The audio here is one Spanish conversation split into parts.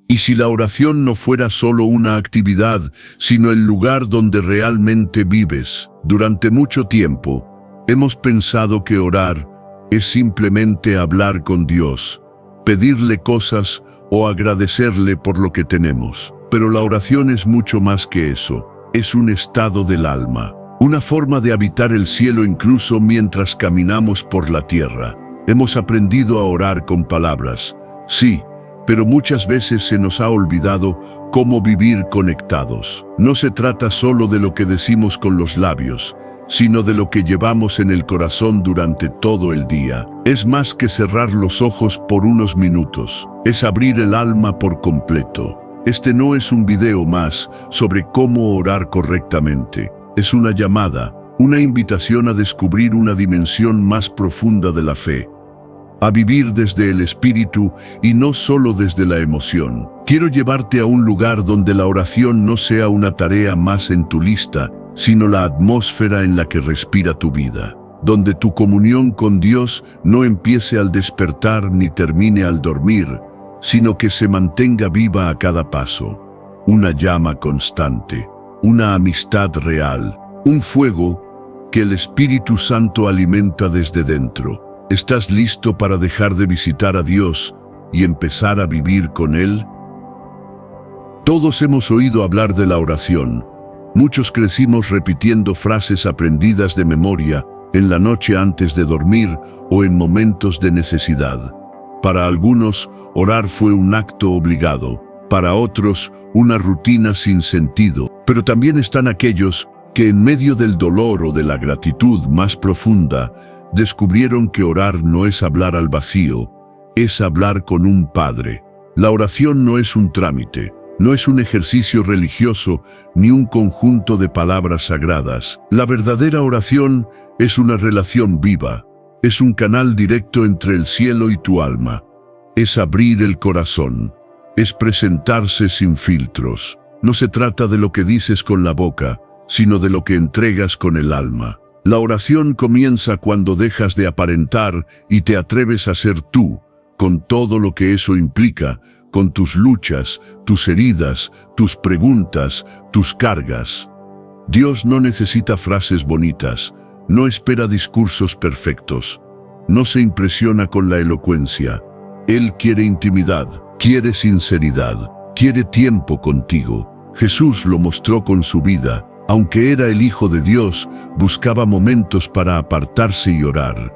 Y si la oración no fuera solo una actividad, sino el lugar donde realmente vives, durante mucho tiempo, hemos pensado que orar es simplemente hablar con Dios, pedirle cosas o agradecerle por lo que tenemos. Pero la oración es mucho más que eso. Es un estado del alma, una forma de habitar el cielo incluso mientras caminamos por la tierra. Hemos aprendido a orar con palabras, sí, pero muchas veces se nos ha olvidado cómo vivir conectados. No se trata solo de lo que decimos con los labios, sino de lo que llevamos en el corazón durante todo el día. Es más que cerrar los ojos por unos minutos, es abrir el alma por completo. Este no es un video más sobre cómo orar correctamente. Es una llamada, una invitación a descubrir una dimensión más profunda de la fe, a vivir desde el espíritu y no solo desde la emoción. Quiero llevarte a un lugar donde la oración no sea una tarea más en tu lista, sino la atmósfera en la que respira tu vida, donde tu comunión con Dios no empiece al despertar ni termine al dormir, sino que se mantenga viva a cada paso. Una llama constante, una amistad real, un fuego que el Espíritu Santo alimenta desde dentro. ¿Estás listo para dejar de visitar a Dios y empezar a vivir con Él? Todos hemos oído hablar de la oración. Muchos crecimos repitiendo frases aprendidas de memoria en la noche antes de dormir o en momentos de necesidad. Para algunos, orar fue un acto obligado, para otros, una rutina sin sentido. Pero también están aquellos que en medio del dolor o de la gratitud más profunda, descubrieron que orar no es hablar al vacío, es hablar con un Padre. La oración no es un trámite, no es un ejercicio religioso ni un conjunto de palabras sagradas. La verdadera oración es una relación viva. Es un canal directo entre el cielo y tu alma. Es abrir el corazón. Es presentarse sin filtros. No se trata de lo que dices con la boca, sino de lo que entregas con el alma. La oración comienza cuando dejas de aparentar y te atreves a ser tú, con todo lo que eso implica, con tus luchas, tus heridas, tus preguntas, tus cargas. Dios no necesita frases bonitas. No espera discursos perfectos. No se impresiona con la elocuencia. Él quiere intimidad, quiere sinceridad, quiere tiempo contigo. Jesús lo mostró con su vida. Aunque era el Hijo de Dios, buscaba momentos para apartarse y orar.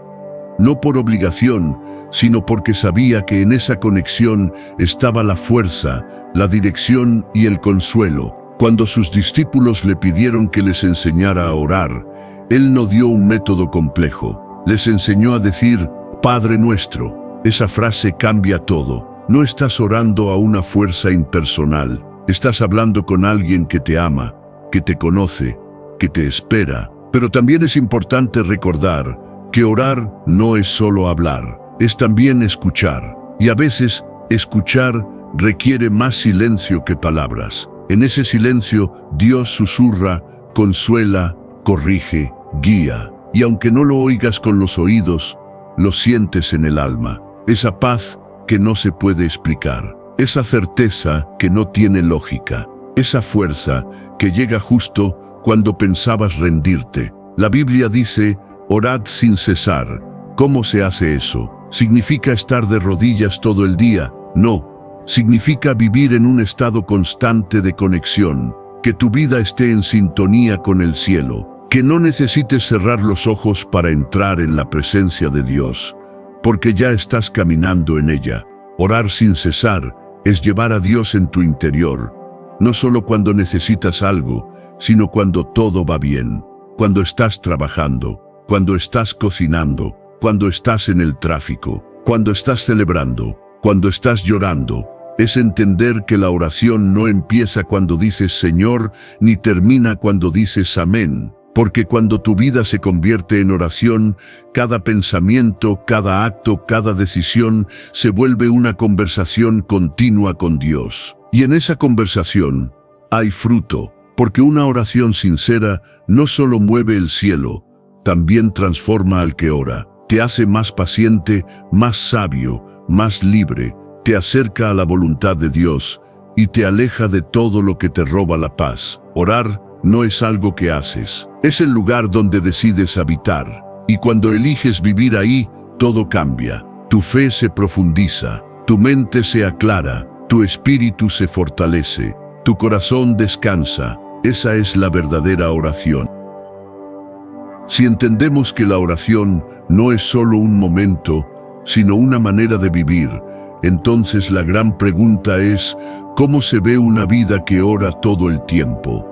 No por obligación, sino porque sabía que en esa conexión estaba la fuerza, la dirección y el consuelo. Cuando sus discípulos le pidieron que les enseñara a orar, Él no dio un método complejo. Les enseñó a decir, Padre nuestro. Esa frase cambia todo. No estás orando a una fuerza impersonal. Estás hablando con alguien que te ama, que te conoce, que te espera. Pero también es importante recordar que orar no es solo hablar, es también escuchar. Y a veces, escuchar requiere más silencio que palabras. En ese silencio, Dios susurra, consuela, corrige, guía. Y aunque no lo oigas con los oídos, lo sientes en el alma. Esa paz que no se puede explicar. Esa certeza que no tiene lógica. Esa fuerza que llega justo cuando pensabas rendirte. La Biblia dice, orad sin cesar. ¿Cómo se hace eso? ¿Significa estar de rodillas todo el día? No. Significa vivir en un estado constante de conexión. Que tu vida esté en sintonía con el cielo. Que no necesites cerrar los ojos para entrar en la presencia de Dios, porque ya estás caminando en ella. Orar sin cesar es llevar a Dios en tu interior, no solo cuando necesitas algo, sino cuando todo va bien, cuando estás trabajando, cuando estás cocinando, cuando estás en el tráfico, cuando estás celebrando, cuando estás llorando. Es entender que la oración no empieza cuando dices Señor, ni termina cuando dices Amén. Porque cuando tu vida se convierte en oración, cada pensamiento, cada acto, cada decisión se vuelve una conversación continua con Dios. Y en esa conversación hay fruto, porque una oración sincera no solo mueve el cielo, también transforma al que ora. Te hace más paciente, más sabio, más libre, te acerca a la voluntad de Dios y te aleja de todo lo que te roba la paz. Orar no es algo que haces, es el lugar donde decides habitar. Y cuando eliges vivir ahí, todo cambia. Tu fe se profundiza, tu mente se aclara, tu espíritu se fortalece, tu corazón descansa. Esa es la verdadera oración. Si entendemos que la oración no es solo un momento, sino una manera de vivir, entonces la gran pregunta es, ¿cómo se ve una vida que ora todo el tiempo?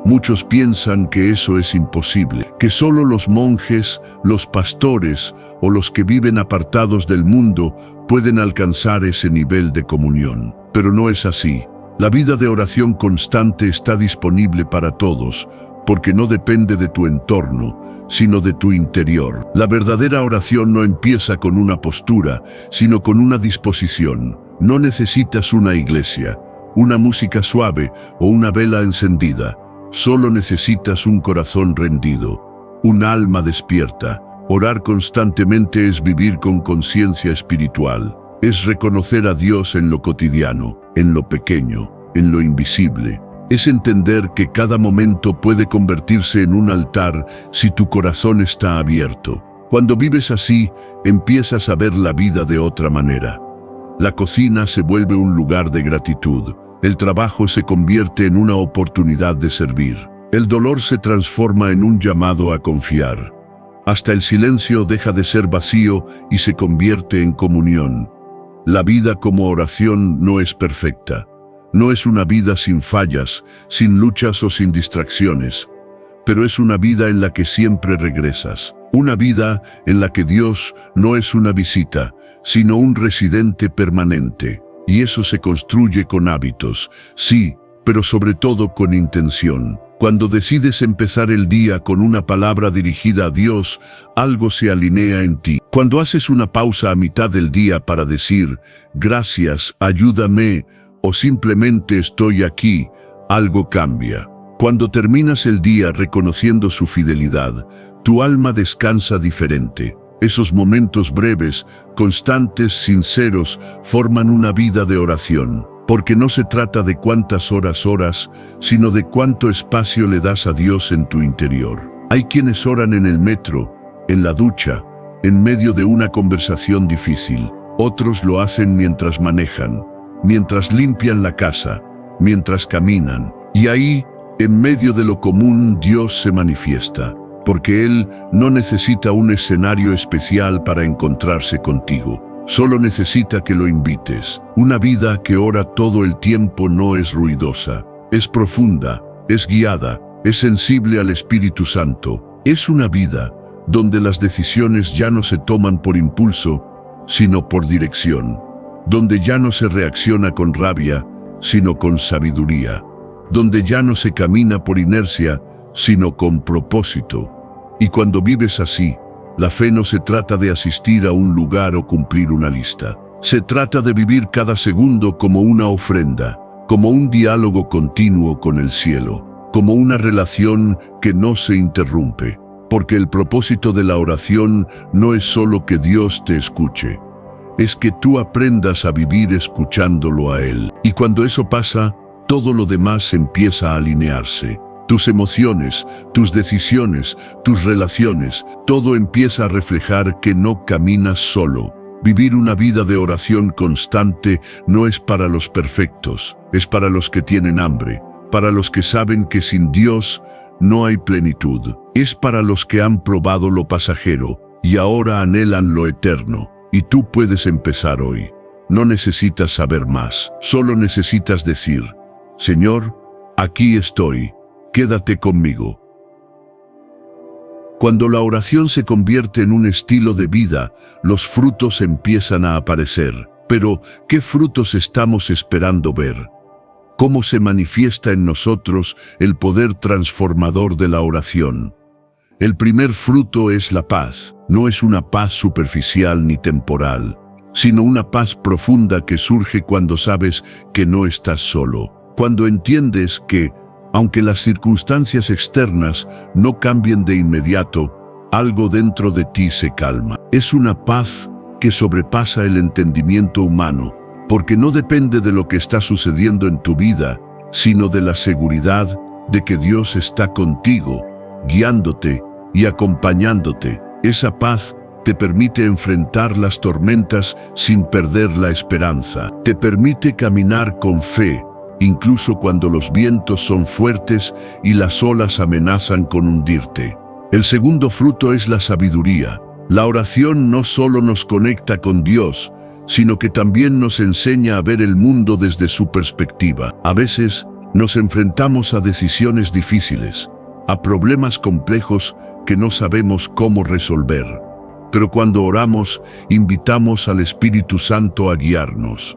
Muchos piensan que eso es imposible, que solo los monjes, los pastores o los que viven apartados del mundo pueden alcanzar ese nivel de comunión. Pero no es así. La vida de oración constante está disponible para todos, porque no depende de tu entorno, sino de tu interior. La verdadera oración no empieza con una postura, sino con una disposición. No necesitas una iglesia, una música suave o una vela encendida. Solo necesitas un corazón rendido, un alma despierta. Orar constantemente es vivir con conciencia espiritual. Es reconocer a Dios en lo cotidiano, en lo pequeño, en lo invisible. Es entender que cada momento puede convertirse en un altar si tu corazón está abierto. Cuando vives así, empiezas a ver la vida de otra manera. La cocina se vuelve un lugar de gratitud. El trabajo se convierte en una oportunidad de servir. El dolor se transforma en un llamado a confiar. Hasta el silencio deja de ser vacío y se convierte en comunión. La vida como oración no es perfecta. No es una vida sin fallas, sin luchas o sin distracciones, pero es una vida en la que siempre regresas. Una vida en la que Dios no es una visita, sino un residente permanente. Y eso se construye con hábitos, sí, pero sobre todo con intención. Cuando decides empezar el día con una palabra dirigida a Dios, algo se alinea en ti. Cuando haces una pausa a mitad del día para decir, gracias, ayúdame, o simplemente estoy aquí, algo cambia. Cuando terminas el día reconociendo su fidelidad, tu alma descansa diferente. Esos momentos breves, constantes, sinceros, forman una vida de oración. Porque no se trata de cuántas horas oras, sino de cuánto espacio le das a Dios en tu interior. Hay quienes oran en el metro, en la ducha, en medio de una conversación difícil. Otros lo hacen mientras manejan, mientras limpian la casa, mientras caminan. Y ahí, en medio de lo común, Dios se manifiesta. Porque Él no necesita un escenario especial para encontrarse contigo. Solo necesita que lo invites. Una vida que ora todo el tiempo no es ruidosa. Es profunda, es guiada, es sensible al Espíritu Santo. Es una vida donde las decisiones ya no se toman por impulso, sino por dirección. Donde ya no se reacciona con rabia, sino con sabiduría. Donde ya no se camina por inercia, sino con propósito. Y cuando vives así, la fe no se trata de asistir a un lugar o cumplir una lista. Se trata de vivir cada segundo como una ofrenda, como un diálogo continuo con el cielo, como una relación que no se interrumpe. Porque el propósito de la oración no es solo que Dios te escuche, es que tú aprendas a vivir escuchándolo a Él. Y cuando eso pasa, todo lo demás empieza a alinearse. Tus emociones, tus decisiones, tus relaciones, todo empieza a reflejar que no caminas solo. Vivir una vida de oración constante no es para los perfectos, es para los que tienen hambre, para los que saben que sin Dios no hay plenitud. Es para los que han probado lo pasajero y ahora anhelan lo eterno. Y tú puedes empezar hoy. No necesitas saber más, solo necesitas decir, Señor, aquí estoy. Quédate conmigo. Cuando la oración se convierte en un estilo de vida, los frutos empiezan a aparecer. Pero, ¿qué frutos estamos esperando ver? ¿Cómo se manifiesta en nosotros el poder transformador de la oración? El primer fruto es la paz. No es una paz superficial ni temporal, sino una paz profunda que surge cuando sabes que no estás solo. Cuando entiendes que, aunque las circunstancias externas no cambien de inmediato, algo dentro de ti se calma. Es una paz que sobrepasa el entendimiento humano, porque no depende de lo que está sucediendo en tu vida, sino de la seguridad de que Dios está contigo, guiándote y acompañándote. Esa paz te permite enfrentar las tormentas sin perder la esperanza. Te permite caminar con fe, incluso cuando los vientos son fuertes y las olas amenazan con hundirte. El segundo fruto es la sabiduría. La oración no solo nos conecta con Dios, sino que también nos enseña a ver el mundo desde su perspectiva. A veces nos enfrentamos a decisiones difíciles, a problemas complejos que no sabemos cómo resolver. Pero cuando oramos, invitamos al Espíritu Santo a guiarnos.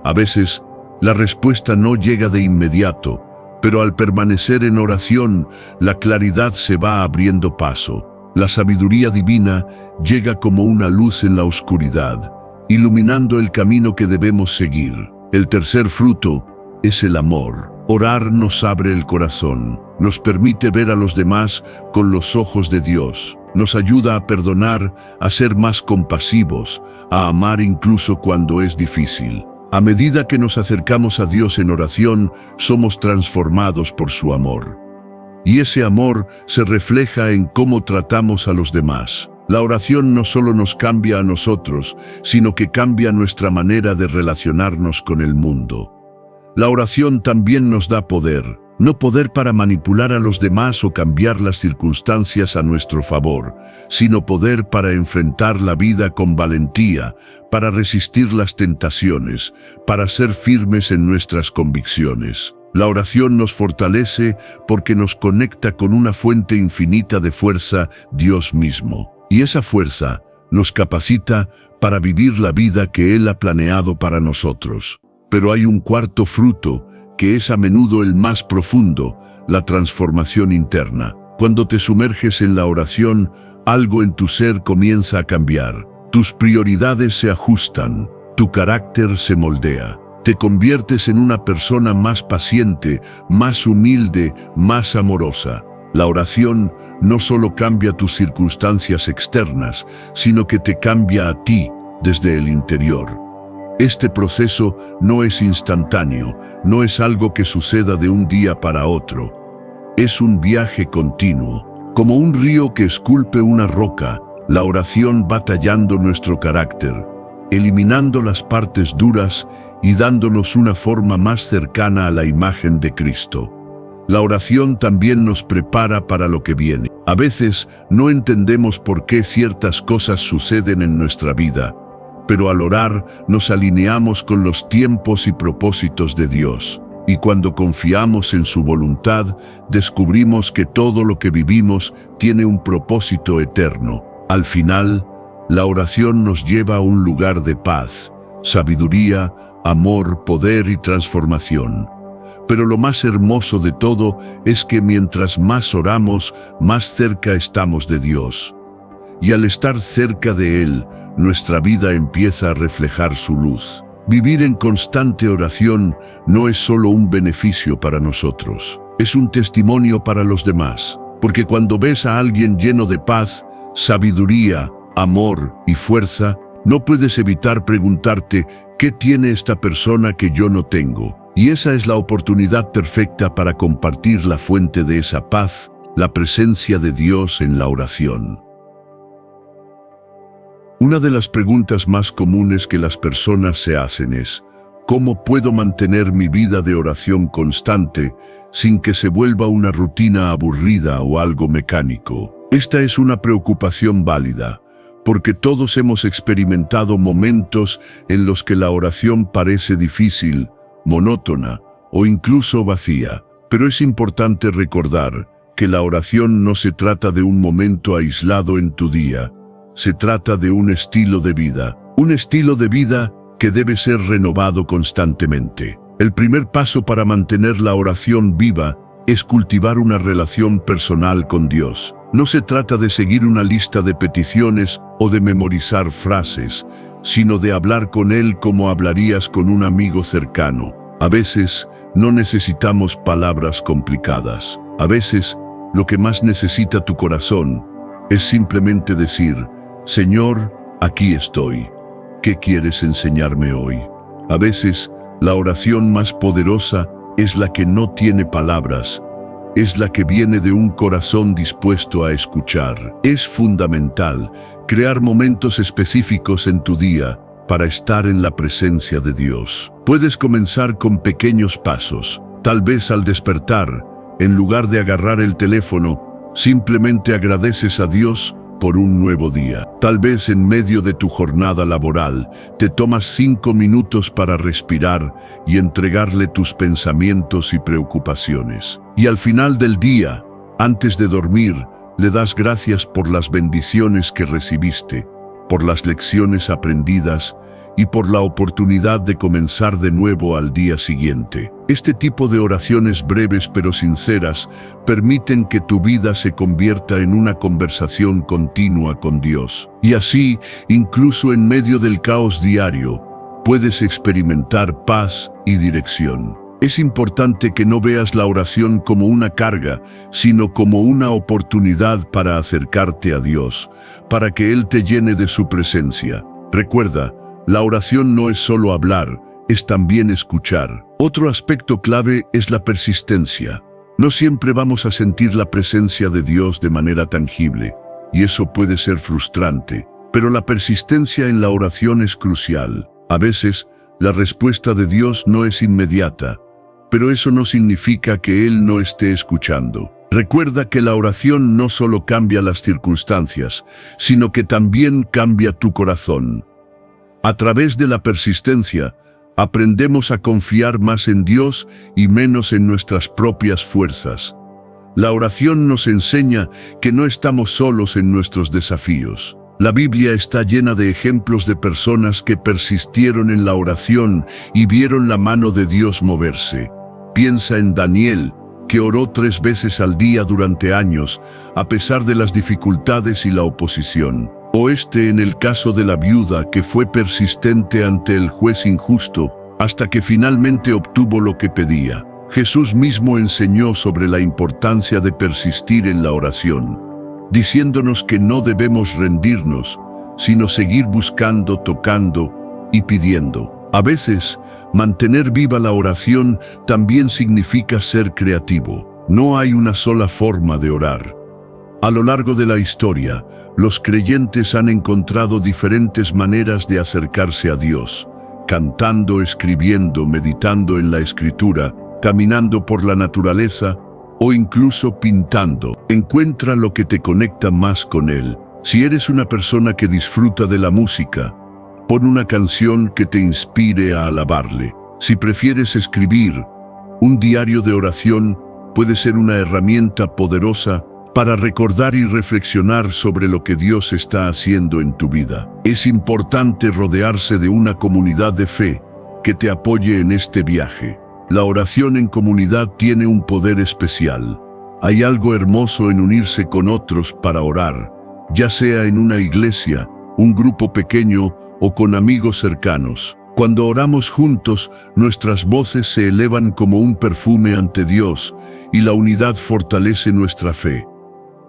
A veces, la respuesta no llega de inmediato, pero al permanecer en oración, la claridad se va abriendo paso. La sabiduría divina llega como una luz en la oscuridad, iluminando el camino que debemos seguir. El tercer fruto es el amor. Orar nos abre el corazón, nos permite ver a los demás con los ojos de Dios, nos ayuda a perdonar, a ser más compasivos, a amar incluso cuando es difícil. A medida que nos acercamos a Dios en oración, somos transformados por su amor. Y ese amor se refleja en cómo tratamos a los demás. La oración no solo nos cambia a nosotros, sino que cambia nuestra manera de relacionarnos con el mundo. La oración también nos da poder, no poder para manipular a los demás o cambiar las circunstancias a nuestro favor, sino poder para enfrentar la vida con valentía, para resistir las tentaciones, para ser firmes en nuestras convicciones. La oración nos fortalece porque nos conecta con una fuente infinita de fuerza, Dios mismo. Y esa fuerza nos capacita para vivir la vida que Él ha planeado para nosotros. Pero hay un cuarto fruto, que es a menudo el más profundo, la transformación interna. Cuando te sumerges en la oración, algo en tu ser comienza a cambiar. Tus prioridades se ajustan, tu carácter se moldea. Te conviertes en una persona más paciente, más humilde, más amorosa. La oración no solo cambia tus circunstancias externas, sino que te cambia a ti desde el interior. Este proceso no es instantáneo, no es algo que suceda de un día para otro. Es un viaje continuo. Como un río que esculpe una roca, la oración va tallando nuestro carácter, eliminando las partes duras y dándonos una forma más cercana a la imagen de Cristo. La oración también nos prepara para lo que viene. A veces no entendemos por qué ciertas cosas suceden en nuestra vida, pero al orar nos alineamos con los tiempos y propósitos de Dios. Y cuando confiamos en su voluntad, descubrimos que todo lo que vivimos tiene un propósito eterno. Al final, la oración nos lleva a un lugar de paz, sabiduría, amor, poder y transformación. Pero lo más hermoso de todo es que mientras más oramos, más cerca estamos de Dios. Y al estar cerca de Él, nuestra vida empieza a reflejar su luz. Vivir en constante oración no es solo un beneficio para nosotros, es un testimonio para los demás. Porque cuando ves a alguien lleno de paz, sabiduría, amor y fuerza, no puedes evitar preguntarte, ¿qué tiene esta persona que yo no tengo? Y esa es la oportunidad perfecta para compartir la fuente de esa paz, la presencia de Dios en la oración. Una de las preguntas más comunes que las personas se hacen es, ¿cómo puedo mantener mi vida de oración constante sin que se vuelva una rutina aburrida o algo mecánico? Esta es una preocupación válida, porque todos hemos experimentado momentos en los que la oración parece difícil, monótona o incluso vacía. Pero es importante recordar que la oración no se trata de un momento aislado en tu día, se trata de un estilo de vida que debe ser renovado constantemente. El primer paso para mantener la oración viva es cultivar una relación personal con Dios. No se trata de seguir una lista de peticiones o de memorizar frases, sino de hablar con Él como hablarías con un amigo cercano. A veces no necesitamos palabras complicadas. A veces lo que más necesita tu corazón es simplemente decir, Señor, aquí estoy. ¿Qué quieres enseñarme hoy? A veces, la oración más poderosa es la que no tiene palabras, es la que viene de un corazón dispuesto a escuchar. Es fundamental crear momentos específicos en tu día para estar en la presencia de Dios. Puedes comenzar con pequeños pasos. Tal vez al despertar, en lugar de agarrar el teléfono, simplemente agradeces a Dios por un nuevo día. Tal vez en medio de tu jornada laboral, te tomas 5 minutos para respirar y entregarle tus pensamientos y preocupaciones. Y al final del día, antes de dormir, le das gracias por las bendiciones que recibiste, por las lecciones aprendidas y por la oportunidad de comenzar de nuevo al día siguiente. Este tipo de oraciones breves pero sinceras permiten que tu vida se convierta en una conversación continua con Dios. Y así, incluso en medio del caos diario, puedes experimentar paz y dirección. Es importante que no veas la oración como una carga, sino como una oportunidad para acercarte a Dios, para que Él te llene de su presencia. Recuerda, la oración no es solo hablar, es también escuchar. Otro aspecto clave es la persistencia. No siempre vamos a sentir la presencia de Dios de manera tangible, y eso puede ser frustrante, pero la persistencia en la oración es crucial. A veces, la respuesta de Dios no es inmediata, pero eso no significa que Él no esté escuchando. Recuerda que la oración no solo cambia las circunstancias, sino que también cambia tu corazón. A través de la persistencia, aprendemos a confiar más en Dios y menos en nuestras propias fuerzas. La oración nos enseña que no estamos solos en nuestros desafíos. La Biblia está llena de ejemplos de personas que persistieron en la oración y vieron la mano de Dios moverse. Piensa en Daniel, que oró 3 veces al día durante años, a pesar de las dificultades y la oposición. O en el caso de la viuda que fue persistente ante el juez injusto hasta que finalmente obtuvo lo que pedía. Jesús mismo enseñó sobre la importancia de persistir en la oración, diciéndonos que no debemos rendirnos, sino seguir buscando, tocando y pidiendo. A veces, mantener viva la oración también significa ser creativo. No hay una sola forma de orar. A lo largo de la historia, los creyentes han encontrado diferentes maneras de acercarse a Dios, cantando, escribiendo, meditando en la Escritura, caminando por la naturaleza o incluso pintando. Encuentra lo que te conecta más con Él. Si eres una persona que disfruta de la música, pon una canción que te inspire a alabarle. Si prefieres escribir, un diario de oración puede ser una herramienta poderosa para recordar y reflexionar sobre lo que Dios está haciendo en tu vida. Es importante rodearse de una comunidad de fe que te apoye en este viaje. La oración en comunidad tiene un poder especial. Hay algo hermoso en unirse con otros para orar, ya sea en una iglesia, un grupo pequeño o con amigos cercanos. Cuando oramos juntos, nuestras voces se elevan como un perfume ante Dios y la unidad fortalece nuestra fe.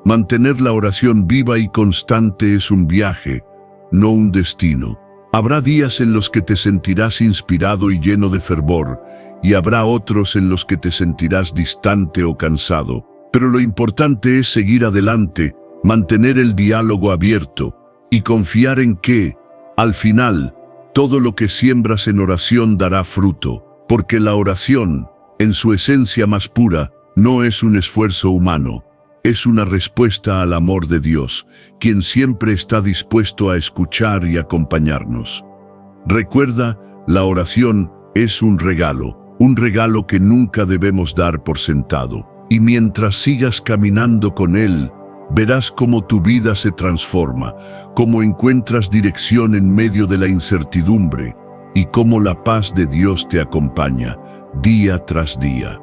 Mantener la oración viva y constante es un viaje, no un destino. Habrá días en los que te sentirás inspirado y lleno de fervor, y habrá otros en los que te sentirás distante o cansado. Pero lo importante es seguir adelante, mantener el diálogo abierto y confiar en que, al final, todo lo que siembras en oración dará fruto, porque la oración, en su esencia más pura, no es un esfuerzo humano. Es una respuesta al amor de Dios, quien siempre está dispuesto a escuchar y acompañarnos. Recuerda, la oración es un regalo que nunca debemos dar por sentado. Y mientras sigas caminando con Él, verás cómo tu vida se transforma, cómo encuentras dirección en medio de la incertidumbre y cómo la paz de Dios te acompaña día tras día.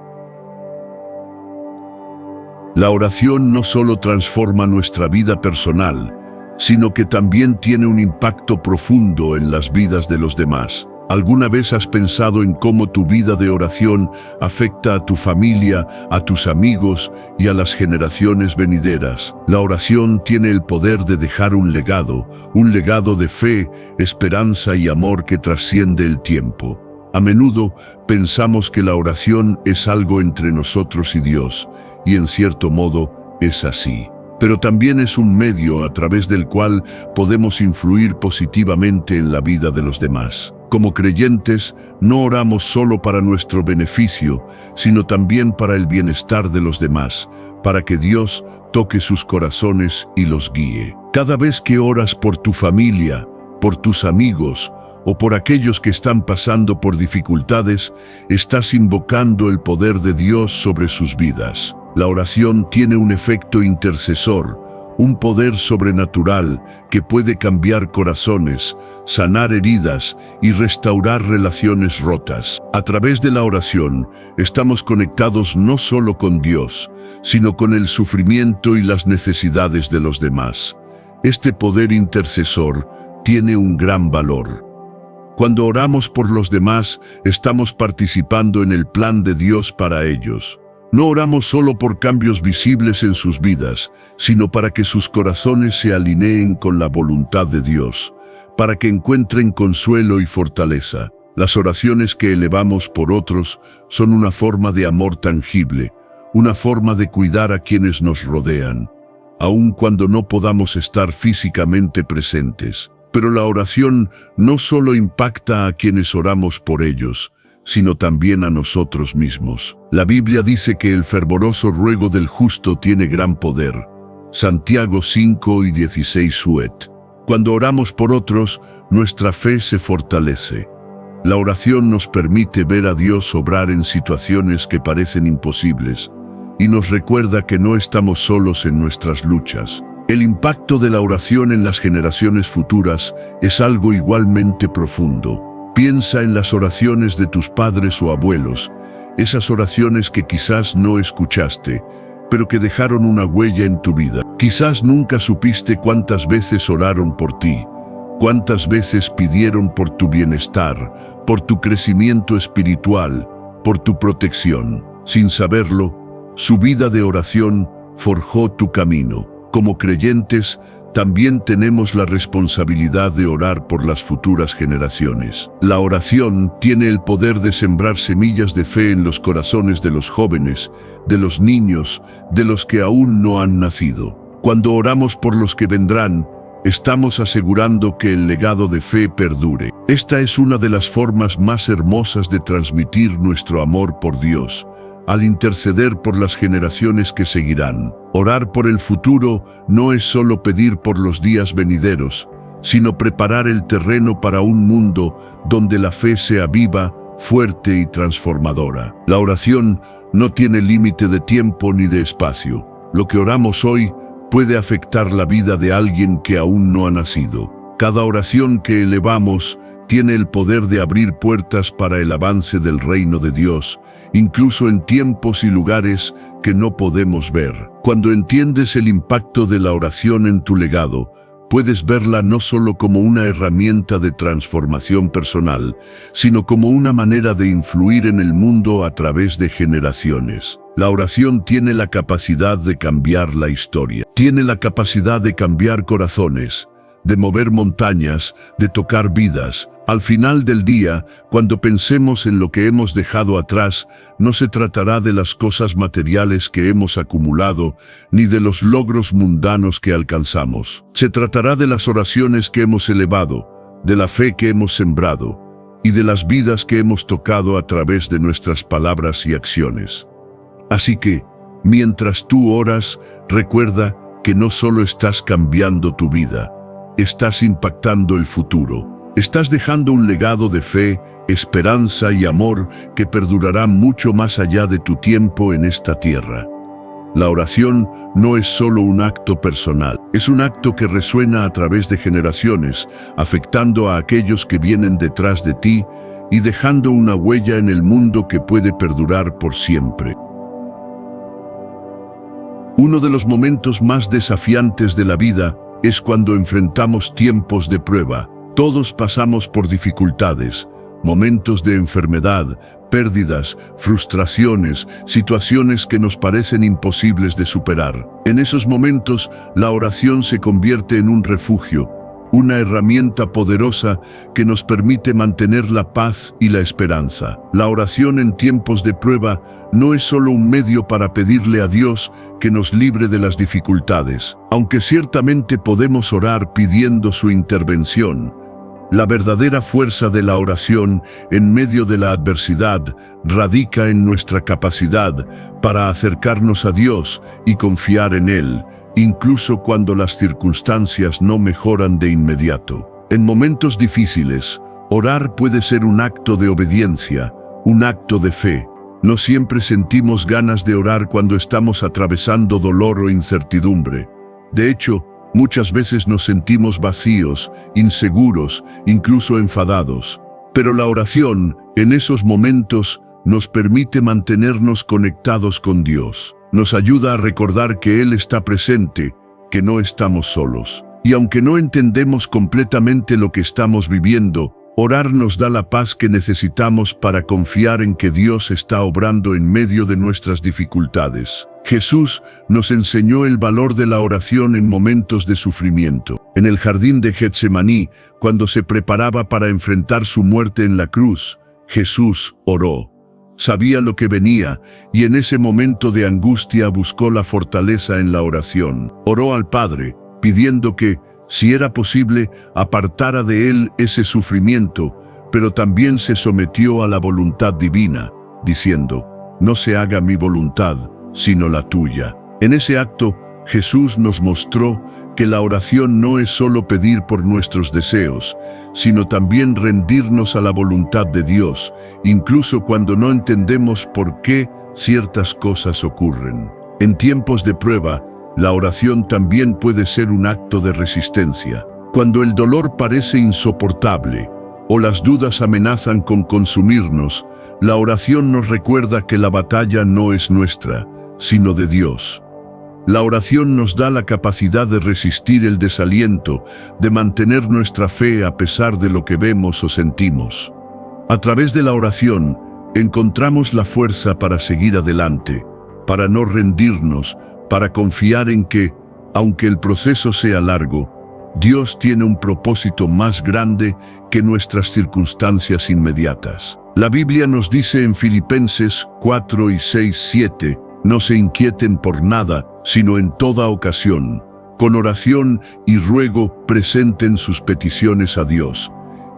La oración no solo transforma nuestra vida personal, sino que también tiene un impacto profundo en las vidas de los demás. ¿Alguna vez has pensado en cómo tu vida de oración afecta a tu familia, a tus amigos y a las generaciones venideras? La oración tiene el poder de dejar un legado de fe, esperanza y amor que trasciende el tiempo. A menudo pensamos que la oración es algo entre nosotros y Dios, y en cierto modo es así. Pero también es un medio a través del cual podemos influir positivamente en la vida de los demás. Como creyentes, no oramos solo para nuestro beneficio, sino también para el bienestar de los demás, para que Dios toque sus corazones y los guíe. Cada vez que oras por tu familia, por tus amigos o por aquellos que están pasando por dificultades, estás invocando el poder de Dios sobre sus vidas. La oración tiene un efecto intercesor, un poder sobrenatural que puede cambiar corazones, sanar heridas y restaurar relaciones rotas. A través de la oración, estamos conectados no solo con Dios, sino con el sufrimiento y las necesidades de los demás. Este poder intercesor tiene un gran valor. Cuando oramos por los demás, estamos participando en el plan de Dios para ellos. No oramos solo por cambios visibles en sus vidas, sino para que sus corazones se alineen con la voluntad de Dios, para que encuentren consuelo y fortaleza. Las oraciones que elevamos por otros son una forma de amor tangible, una forma de cuidar a quienes nos rodean, aun cuando no podamos estar físicamente presentes. Pero la oración no solo impacta a quienes oramos por ellos, sino también a nosotros mismos. La Biblia dice que el fervoroso ruego del justo tiene gran poder. Santiago 5:16 Suet. Cuando oramos por otros, nuestra fe se fortalece. La oración nos permite ver a Dios obrar en situaciones que parecen imposibles y nos recuerda que no estamos solos en nuestras luchas. El impacto de la oración en las generaciones futuras es algo igualmente profundo. Piensa en las oraciones de tus padres o abuelos, esas oraciones que quizás no escuchaste, pero que dejaron una huella en tu vida. Quizás nunca supiste cuántas veces oraron por ti, cuántas veces pidieron por tu bienestar, por tu crecimiento espiritual, por tu protección. Sin saberlo, su vida de oración forjó tu camino. Como creyentes, también tenemos la responsabilidad de orar por las futuras generaciones. La oración tiene el poder de sembrar semillas de fe en los corazones de los jóvenes, de los niños, de los que aún no han nacido. Cuando oramos por los que vendrán, estamos asegurando que el legado de fe perdure. Esta es una de las formas más hermosas de transmitir nuestro amor por Dios, al interceder por las generaciones que seguirán. Orar por el futuro no es solo pedir por los días venideros, sino preparar el terreno para un mundo donde la fe sea viva, fuerte y transformadora. La oración no tiene límite de tiempo ni de espacio. Lo que oramos hoy puede afectar la vida de alguien que aún no ha nacido. Cada oración que elevamos tiene el poder de abrir puertas para el avance del reino de Dios, incluso en tiempos y lugares que no podemos ver. Cuando entiendes el impacto de la oración en tu legado, puedes verla no solo como una herramienta de transformación personal, sino como una manera de influir en el mundo a través de generaciones. La oración tiene la capacidad de cambiar la historia. Tiene la capacidad de cambiar corazones, de mover montañas, de tocar vidas. Al final del día, cuando pensemos en lo que hemos dejado atrás, no se tratará de las cosas materiales que hemos acumulado, ni de los logros mundanos que alcanzamos. Se tratará de las oraciones que hemos elevado, de la fe que hemos sembrado, y de las vidas que hemos tocado a través de nuestras palabras y acciones. Así que, mientras tú oras, recuerda que no solo estás cambiando tu vida, estás impactando el futuro. Estás dejando un legado de fe, esperanza y amor que perdurará mucho más allá de tu tiempo en esta tierra. La oración no es solo un acto personal, es un acto que resuena a través de generaciones, afectando a aquellos que vienen detrás de ti y dejando una huella en el mundo que puede perdurar por siempre. Uno de los momentos más desafiantes de la vida es cuando enfrentamos tiempos de prueba. Todos pasamos por dificultades, momentos de enfermedad, pérdidas, frustraciones, situaciones que nos parecen imposibles de superar. En esos momentos, la oración se convierte en un refugio, una herramienta poderosa que nos permite mantener la paz y la esperanza. La oración en tiempos de prueba no es solo un medio para pedirle a Dios que nos libre de las dificultades. Aunque ciertamente podemos orar pidiendo su intervención, la verdadera fuerza de la oración en medio de la adversidad radica en nuestra capacidad para acercarnos a Dios y confiar en Él, incluso cuando las circunstancias no mejoran de inmediato. En momentos difíciles, orar puede ser un acto de obediencia, un acto de fe. No siempre sentimos ganas de orar cuando estamos atravesando dolor o incertidumbre. De hecho, muchas veces nos sentimos vacíos, inseguros, incluso enfadados. Pero la oración, en esos momentos, nos permite mantenernos conectados con Dios. Nos ayuda a recordar que Él está presente, que no estamos solos. Y aunque no entendemos completamente lo que estamos viviendo, orar nos da la paz que necesitamos para confiar en que Dios está obrando en medio de nuestras dificultades. Jesús nos enseñó el valor de la oración en momentos de sufrimiento. En el jardín de Getsemaní, cuando se preparaba para enfrentar su muerte en la cruz, Jesús oró. Sabía lo que venía, y en ese momento de angustia buscó la fortaleza en la oración. Oró al Padre, pidiendo que, si era posible, apartara de él ese sufrimiento, pero también se sometió a la voluntad divina, diciendo: «No se haga mi voluntad, sino la tuya». En ese acto, Jesús nos mostró que la oración no es solo pedir por nuestros deseos, sino también rendirnos a la voluntad de Dios, incluso cuando no entendemos por qué ciertas cosas ocurren. En tiempos de prueba, la oración también puede ser un acto de resistencia. Cuando el dolor parece insoportable o las dudas amenazan con consumirnos, la oración nos recuerda que la batalla no es nuestra, sino de Dios. La oración nos da la capacidad de resistir el desaliento, de mantener nuestra fe a pesar de lo que vemos o sentimos. A través de la oración, encontramos la fuerza para seguir adelante, para no rendirnos, para confiar en que, aunque el proceso sea largo, Dios tiene un propósito más grande que nuestras circunstancias inmediatas. La Biblia nos dice en Filipenses 4 y 6-7, «No se inquieten por nada, sino en toda ocasión, con oración y ruego presenten sus peticiones a Dios,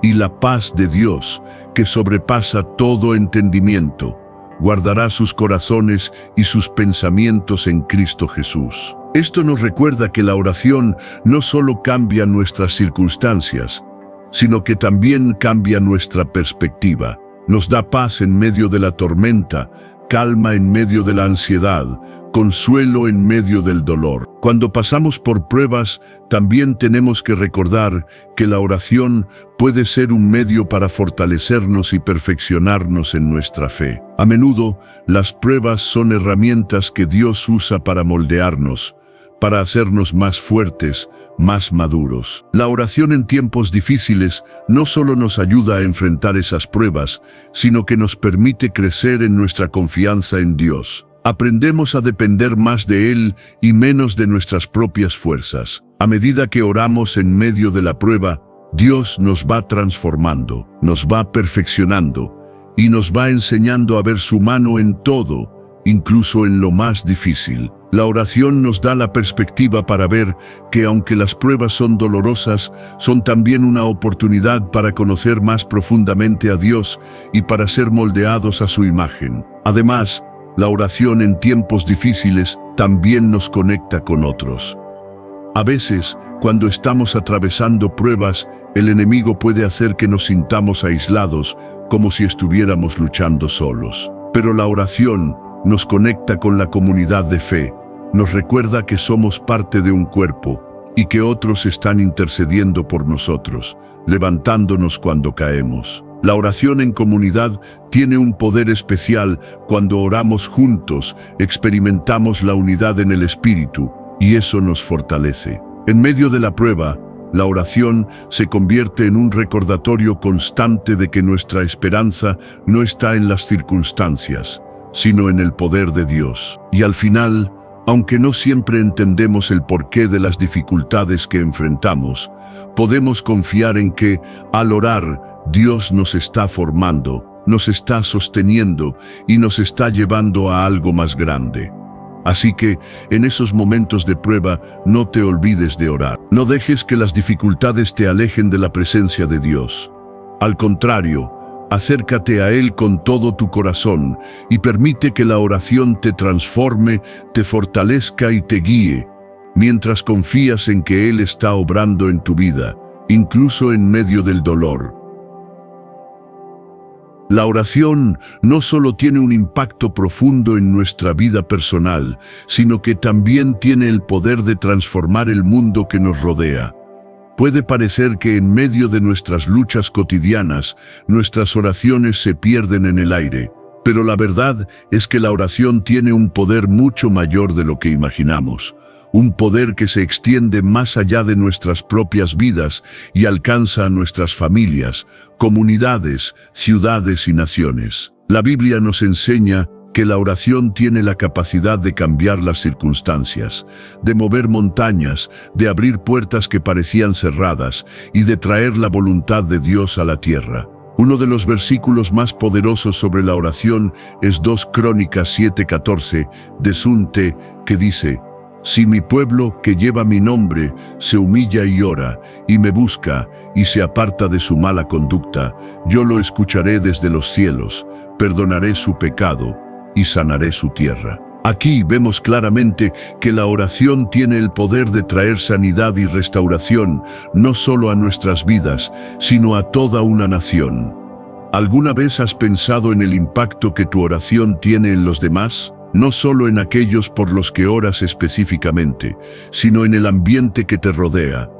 y la paz de Dios, que sobrepasa todo entendimiento, guardará sus corazones y sus pensamientos en Cristo Jesús». Esto nos recuerda que la oración no solo cambia nuestras circunstancias, sino que también cambia nuestra perspectiva. Nos da paz en medio de la tormenta, calma en medio de la ansiedad, consuelo en medio del dolor. Cuando pasamos por pruebas, también tenemos que recordar que la oración puede ser un medio para fortalecernos y perfeccionarnos en nuestra fe. A menudo, las pruebas son herramientas que Dios usa para moldearnos, para hacernos más fuertes, más maduros. La oración en tiempos difíciles no solo nos ayuda a enfrentar esas pruebas, sino que nos permite crecer en nuestra confianza en Dios. Aprendemos a depender más de Él y menos de nuestras propias fuerzas. A medida que oramos en medio de la prueba, Dios nos va transformando, nos va perfeccionando y nos va enseñando a ver su mano en todo, incluso en lo más difícil. La oración nos da la perspectiva para ver que aunque las pruebas son dolorosas, son también una oportunidad para conocer más profundamente a Dios y para ser moldeados a su imagen. Además, la oración en tiempos difíciles también nos conecta con otros. A veces, cuando estamos atravesando pruebas, el enemigo puede hacer que nos sintamos aislados, como si estuviéramos luchando solos. Pero la oración nos conecta con la comunidad de fe, nos recuerda que somos parte de un cuerpo y que otros están intercediendo por nosotros, levantándonos cuando caemos. La oración en comunidad tiene un poder especial. Cuando oramos juntos, experimentamos la unidad en el Espíritu y eso nos fortalece. En medio de la prueba, la oración se convierte en un recordatorio constante de que nuestra esperanza no está en las circunstancias, sino en el poder de Dios. Y al final, Aunque no siempre entendemos el porqué de las dificultades que enfrentamos, podemos confiar en que, al orar, Dios nos está formando, nos está sosteniendo y nos está llevando a algo más grande. Así que, en esos momentos de prueba, no te olvides de orar. No dejes que las dificultades te alejen de la presencia de Dios. Al contrario, acércate a Él con todo tu corazón y permite que la oración te transforme, te fortalezca y te guíe, mientras confías en que Él está obrando en tu vida, incluso en medio del dolor. La oración no solo tiene un impacto profundo en nuestra vida personal, sino que también tiene el poder de transformar el mundo que nos rodea. Puede parecer que en medio de nuestras luchas cotidianas, nuestras oraciones se pierden en el aire, pero la verdad es que la oración tiene un poder mucho mayor de lo que imaginamos, un poder que se extiende más allá de nuestras propias vidas y alcanza a nuestras familias, comunidades, ciudades y naciones. La Biblia nos enseña que la oración tiene la capacidad de cambiar las circunstancias, de mover montañas, de abrir puertas que parecían cerradas y de traer la voluntad de Dios a la tierra. Uno de los versículos más poderosos sobre la oración es 2 Crónicas 7:14 de Sunte, que dice: «Si mi pueblo, que lleva mi nombre, se humilla y ora, y me busca, y se aparta de su mala conducta, yo lo escucharé desde los cielos, perdonaré su pecado, y sanaré su tierra». Aquí vemos claramente que la oración tiene el poder de traer sanidad y restauración, no solo a nuestras vidas, sino a toda una nación. ¿Alguna vez has pensado en el impacto que tu oración tiene en los demás? No solo en aquellos por los que oras específicamente, sino en el ambiente que te rodea.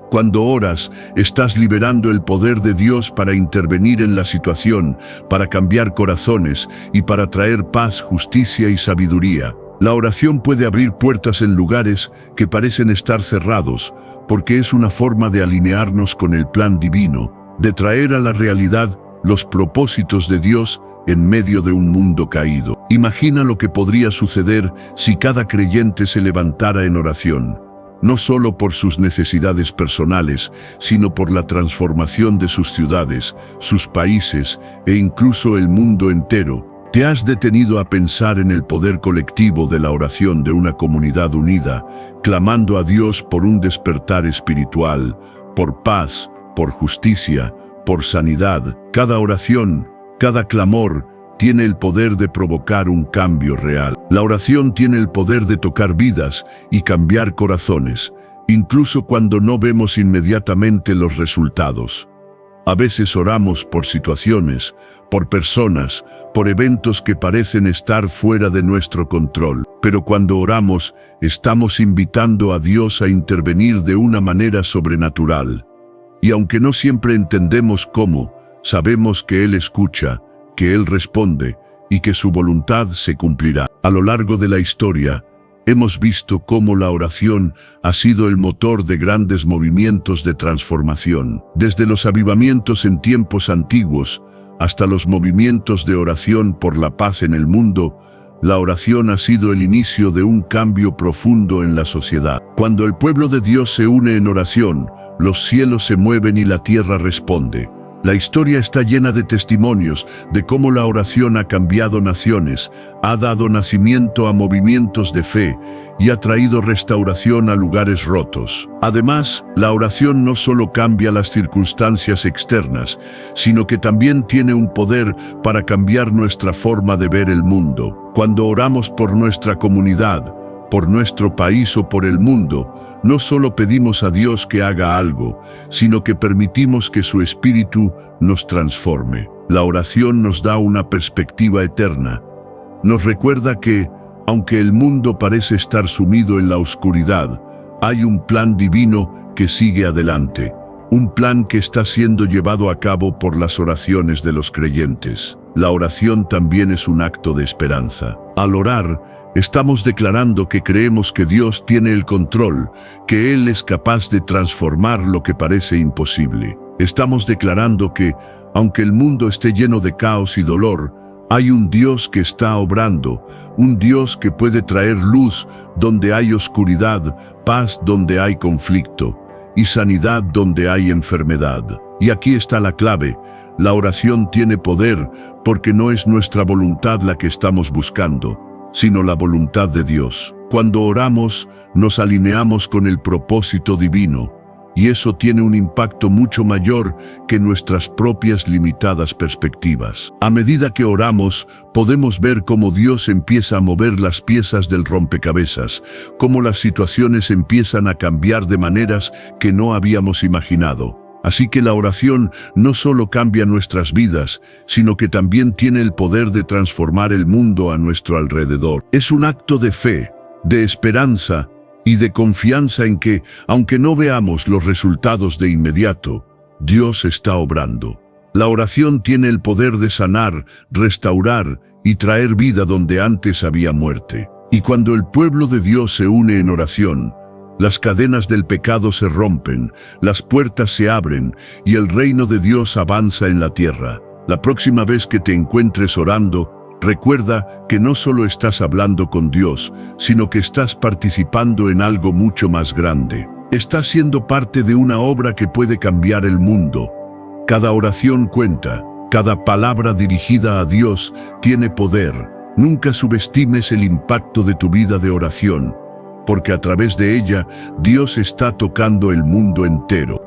Cuando oras, estás liberando el poder de Dios para intervenir en la situación, para cambiar corazones y para traer paz, justicia y sabiduría. La oración puede abrir puertas en lugares que parecen estar cerrados, porque es una forma de alinearnos con el plan divino, de traer a la realidad los propósitos de Dios en medio de un mundo caído. Imagina lo que podría suceder si cada creyente se levantara en oración, no solo por sus necesidades personales, sino por la transformación de sus ciudades, sus países e incluso el mundo entero. ¿Te has detenido a pensar en el poder colectivo de la oración de una comunidad unida, clamando a Dios por un despertar espiritual, por paz, por justicia, por sanidad? Cada oración, cada clamor, tiene el poder de provocar un cambio real. La oración tiene el poder de tocar vidas y cambiar corazones, incluso cuando no vemos inmediatamente los resultados. A veces oramos por situaciones, por personas, por eventos que parecen estar fuera de nuestro control. Pero cuando oramos, estamos invitando a Dios a intervenir de una manera sobrenatural. Y aunque no siempre entendemos cómo, sabemos que Él escucha, que Él responde y que su voluntad se cumplirá. A lo largo de la historia, hemos visto cómo la oración ha sido el motor de grandes movimientos de transformación. Desde los avivamientos en tiempos antiguos hasta los movimientos de oración por la paz en el mundo, la oración ha sido el inicio de un cambio profundo en la sociedad. Cuando el pueblo de Dios se une en oración, los cielos se mueven y la tierra responde. La historia está llena de testimonios de cómo la oración ha cambiado naciones, ha dado nacimiento a movimientos de fe y ha traído restauración a lugares rotos. Además, la oración no solo cambia las circunstancias externas, sino que también tiene un poder para cambiar nuestra forma de ver el mundo. Cuando oramos por nuestra comunidad, por nuestro país o por el mundo, no solo pedimos a Dios que haga algo, sino que permitimos que su Espíritu nos transforme. La oración nos da una perspectiva eterna. Nos recuerda que, aunque el mundo parece estar sumido en la oscuridad, hay un plan divino que sigue adelante, un plan que está siendo llevado a cabo por las oraciones de los creyentes. La oración también es un acto de esperanza. Al orar, estamos declarando que creemos que Dios tiene el control, que Él es capaz de transformar lo que parece imposible. Estamos declarando que, aunque el mundo esté lleno de caos y dolor, Hay un Dios que está obrando, un Dios que puede traer luz donde hay oscuridad, paz donde hay conflicto y sanidad donde hay enfermedad. Y aquí está la clave: la oración tiene poder porque no es nuestra voluntad la que estamos buscando, sino la voluntad de Dios. Cuando oramos, nos alineamos con el propósito divino, y eso tiene un impacto mucho mayor que nuestras propias limitadas perspectivas. A medida que oramos, podemos ver cómo Dios empieza a mover las piezas del rompecabezas, cómo las situaciones empiezan a cambiar de maneras que no habíamos imaginado. Así que la oración no solo cambia nuestras vidas, sino que también tiene el poder de transformar el mundo a nuestro alrededor. Es un acto de fe, de esperanza y de confianza en que, aunque no veamos los resultados de inmediato, Dios está obrando. La oración tiene el poder de sanar, restaurar y traer vida donde antes había muerte. Y cuando el pueblo de Dios se une en oración, las cadenas del pecado se rompen, las puertas se abren y el reino de Dios avanza en la tierra. La próxima vez que te encuentres orando, recuerda que no solo estás hablando con Dios, sino que estás participando en algo mucho más grande. Estás siendo parte de una obra que puede cambiar el mundo. Cada oración cuenta, cada palabra dirigida a Dios tiene poder. Nunca subestimes el impacto de tu vida de oración, porque a través de ella, Dios está tocando el mundo entero.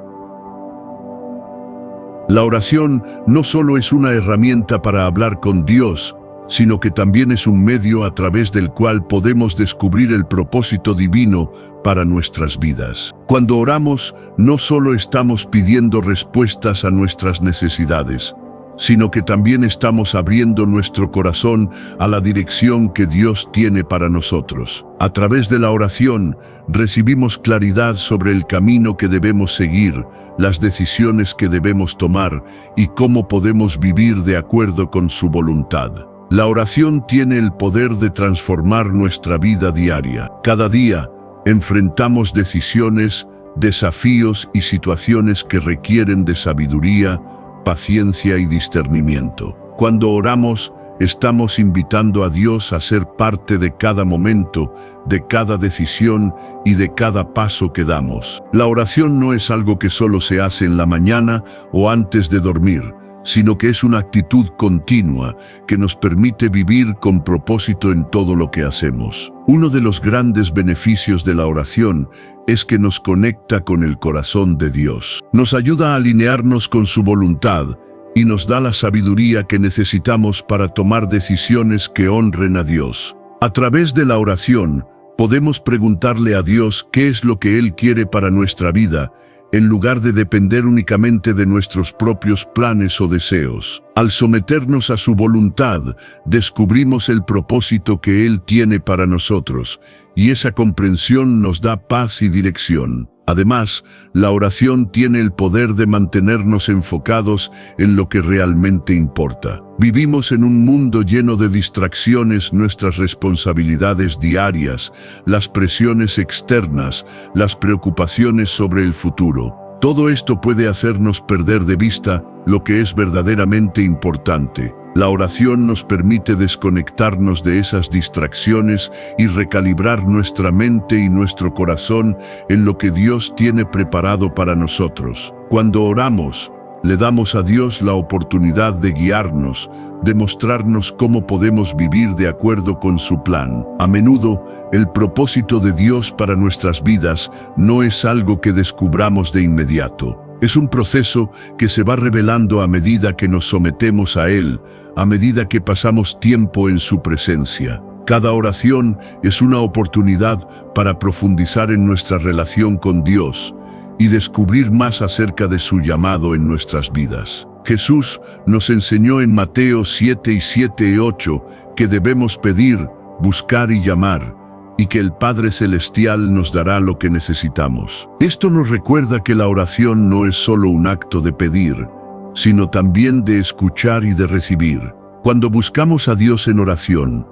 La oración no solo es una herramienta para hablar con Dios, sino que también es un medio a través del cual podemos descubrir el propósito divino para nuestras vidas. Cuando oramos, no solo estamos pidiendo respuestas a nuestras necesidades, sino que también estamos abriendo nuestro corazón a la dirección que Dios tiene para nosotros. A través de la oración, recibimos claridad sobre el camino que debemos seguir, las decisiones que debemos tomar y cómo podemos vivir de acuerdo con su voluntad. La oración tiene el poder de transformar nuestra vida diaria. Cada día, enfrentamos decisiones, desafíos y situaciones que requieren de sabiduría, paciencia y discernimiento. Cuando oramos, estamos invitando a Dios a ser parte de cada momento, de cada decisión y de cada paso que damos. La oración no es algo que solo se hace en la mañana o antes de dormir, sino que es una actitud continua que nos permite vivir con propósito en todo lo que hacemos. Uno de los grandes beneficios de la oración es que nos conecta con el corazón de Dios. Nos ayuda a alinearnos con su voluntad y nos da la sabiduría que necesitamos para tomar decisiones que honren a Dios. A través de la oración, podemos preguntarle a Dios qué es lo que Él quiere para nuestra vida, en lugar de depender únicamente de nuestros propios planes o deseos. Al someternos a su voluntad, descubrimos el propósito que Él tiene para nosotros, y esa comprensión nos da paz y dirección. Además, la oración tiene el poder de mantenernos enfocados en lo que realmente importa. Vivimos en un mundo lleno de distracciones, nuestras responsabilidades diarias, las presiones externas, las preocupaciones sobre el futuro. Todo esto puede hacernos perder de vista lo que es verdaderamente importante. La oración nos permite desconectarnos de esas distracciones y recalibrar nuestra mente y nuestro corazón en lo que Dios tiene preparado para nosotros. Cuando oramos, le damos a Dios la oportunidad de guiarnos, de mostrarnos cómo podemos vivir de acuerdo con su plan. A menudo, el propósito de Dios para nuestras vidas no es algo que descubramos de inmediato. Es un proceso que se va revelando a medida que nos sometemos a Él, a medida que pasamos tiempo en su presencia. Cada oración es una oportunidad para profundizar en nuestra relación con Dios y descubrir más acerca de su llamado en nuestras vidas. Jesús nos enseñó en Mateo 7 y 7 y 8 que debemos pedir, buscar y llamar, y que el Padre Celestial nos dará lo que necesitamos. Esto nos recuerda que la oración no es solo un acto de pedir, sino también de escuchar y de recibir. Cuando buscamos a Dios en oración,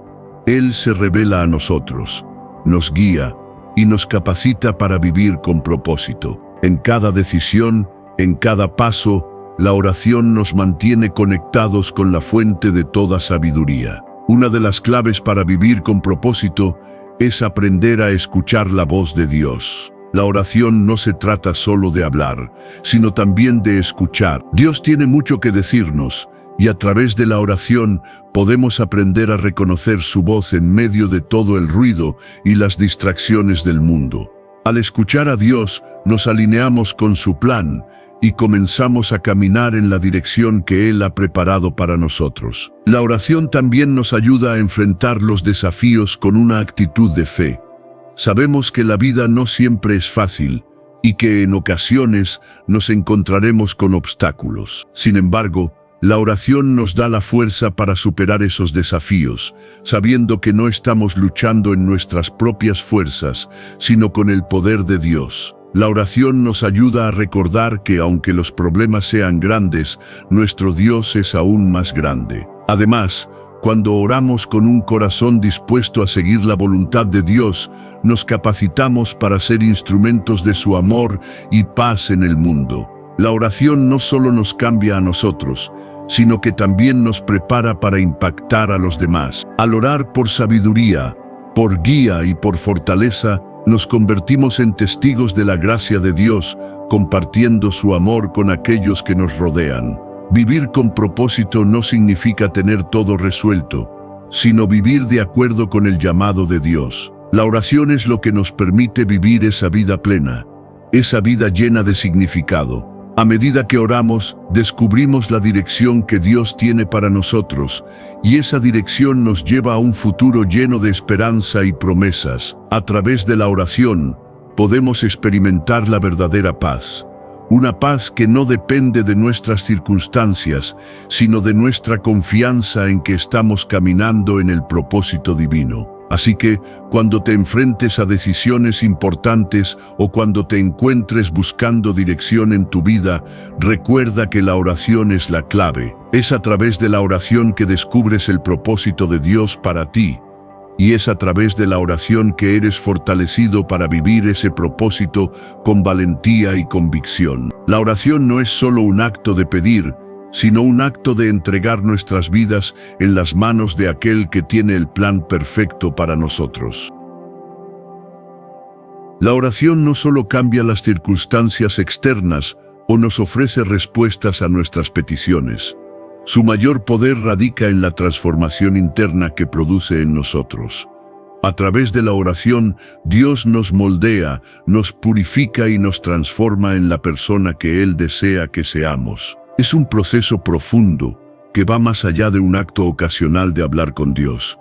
Él se revela a nosotros, nos guía y nos capacita para vivir con propósito. En cada decisión, en cada paso la oración nos mantiene conectados con la fuente de toda sabiduría. Una de las claves para vivir con propósito es aprender a escuchar la voz de Dios. La oración no se trata solo de hablar, sino también de escuchar. Dios tiene mucho que decirnos, y a través de la oración podemos aprender a reconocer su voz en medio de todo el ruido y las distracciones del mundo. Al escuchar a Dios, nos alineamos con su plan y comenzamos a caminar en la dirección que Él ha preparado para nosotros. La oración también nos ayuda a enfrentar los desafíos con una actitud de fe. Sabemos que la vida no siempre es fácil y que en ocasiones nos encontraremos con obstáculos. Sin embargo, la oración nos da la fuerza para superar esos desafíos, sabiendo que no estamos luchando en nuestras propias fuerzas, sino con el poder de Dios. La oración nos ayuda a recordar que aunque los problemas sean grandes, nuestro Dios es aún más grande. Además, cuando oramos con un corazón dispuesto a seguir la voluntad de Dios, nos capacitamos para ser instrumentos de su amor y paz en el mundo. La oración no solo nos cambia a nosotros, sino que también nos prepara para impactar a los demás. Al orar por sabiduría, por guía y por fortaleza, nos convertimos en testigos de la gracia de Dios, compartiendo su amor con aquellos que nos rodean. Vivir con propósito no significa tener todo resuelto, sino vivir de acuerdo con el llamado de Dios. La oración es lo que nos permite vivir esa vida plena, esa vida llena de significado. A medida que oramos, descubrimos la dirección que Dios tiene para nosotros, y esa dirección nos lleva a un futuro lleno de esperanza y promesas. A través de la oración, podemos experimentar la verdadera paz. Una paz que no depende de nuestras circunstancias, sino de nuestra confianza en que estamos caminando en el propósito divino. Así que, cuando te enfrentes a decisiones importantes o cuando te encuentres buscando dirección en tu vida, recuerda que la oración es la clave. Es a través de la oración que descubres el propósito de Dios para ti. Y es a través de la oración que eres fortalecido para vivir ese propósito con valentía y convicción. La oración no es solo un acto de pedir, sino un acto de entregar nuestras vidas en las manos de aquel que tiene el plan perfecto para nosotros. La oración no solo cambia las circunstancias externas o nos ofrece respuestas a nuestras peticiones. Su mayor poder radica en la transformación interna que produce en nosotros. A través de la oración, Dios nos moldea, nos purifica y nos transforma en la persona que Él desea que seamos. Es un proceso profundo que va más allá de un acto ocasional de hablar con Dios.